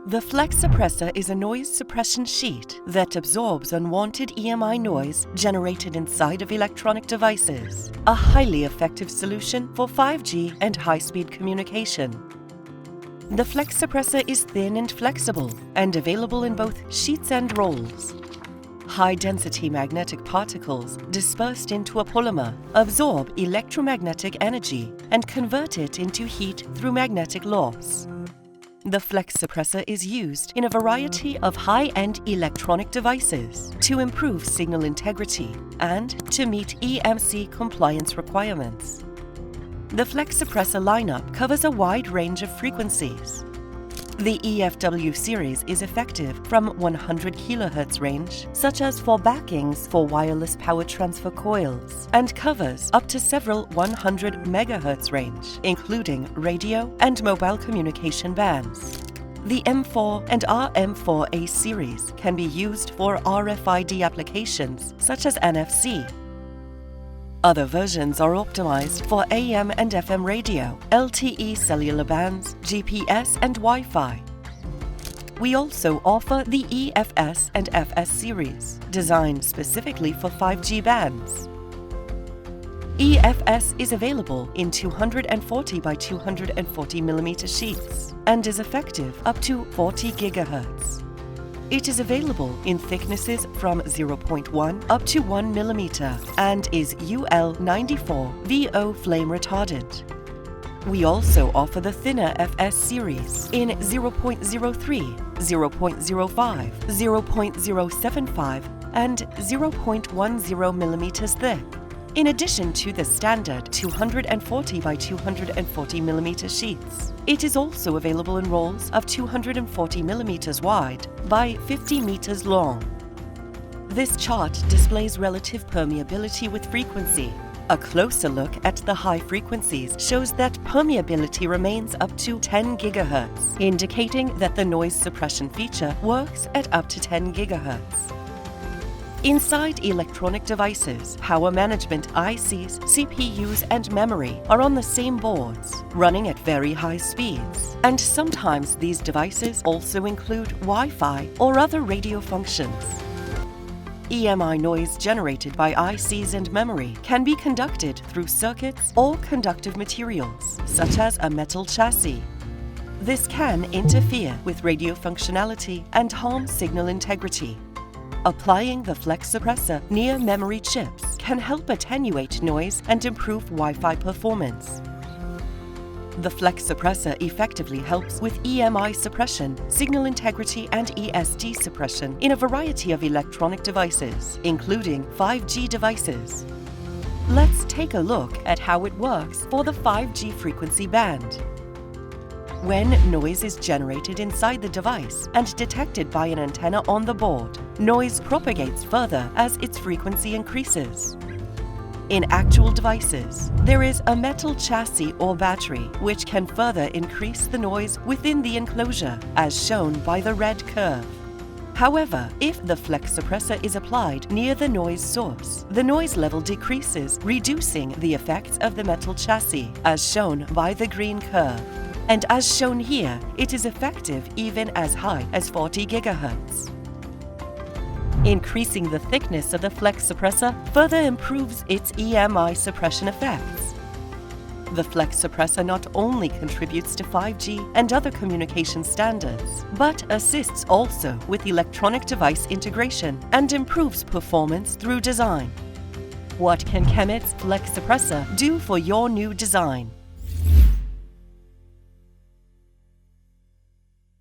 The flex suppressor is a noise suppression sheet that absorbs unwanted EMI noise generated inside of electronic devices, a highly effective solution for 5G and high-speed communication. The flex suppressor is thin and flexible and available in both sheets and rolls. High-density magnetic particles dispersed into a polymer absorb electromagnetic energy and convert it into heat through magnetic loss. The flex suppressor is used in a variety of high-end electronic devices to improve signal integrity and to meet EMC compliance requirements. The flex suppressor lineup covers a wide range of frequencies. The EFW series is effective from 100 kHz range, such as for backings for wireless power transfer coils, and covers up to several 100 MHz range, including radio and mobile communication bands. The M4 and RM4A series can be used for RFID applications such as NFC. Other versions are optimized for AM and FM radio, LTE cellular bands, GPS and Wi-Fi. We also offer the EFS and FS series, designed specifically for 5G bands. EFS is available in 240 by 240 mm sheets and is effective up to 40 GHz. It is available in thicknesses from 0.1 up to 1 mm and is UL94 VO flame retardant. We also offer the thinner FS series in 0.03, 0.05, 0.075 and 0.10 mm thick, in addition to the standard 240 by 240 mm sheets. It is also available in rolls of 240 mm wide by 50 meters long. This chart displays relative permeability with frequency. A closer look at the high frequencies shows that permeability remains up to 10 GHz, indicating that the noise suppression feature works at up to 10 GHz. Inside electronic devices, power management ICs, CPUs and memory are on the same boards, running at very high speeds. And sometimes these devices also include Wi-Fi or other radio functions. EMI noise generated by ICs and memory can be conducted through circuits or conductive materials, such as a metal chassis. This can interfere with radio functionality and harm signal integrity. Applying the flex suppressor near memory chips can help attenuate noise and improve Wi-Fi performance. The flex suppressor effectively helps with EMI suppression, signal integrity and ESD suppression in a variety of electronic devices, including 5G devices. Let's take a look at how it works for the 5G frequency band. When noise is generated inside the device and detected by an antenna on the board, noise propagates further as its frequency increases. In actual devices, there is a metal chassis or battery which can further increase the noise within the enclosure, as shown by the red curve. However, if the flex suppressor is applied near the noise source, the noise level decreases, reducing the effects of the metal chassis, as shown by the green curve. And as shown here, it is effective even as high as 40 GHz. Increasing the thickness of the flex suppressor further improves its EMI suppression effects. The flex suppressor not only contributes to 5G and other communication standards, but assists also with electronic device integration and improves performance through design. What can Chemet's flex suppressor do for your new design?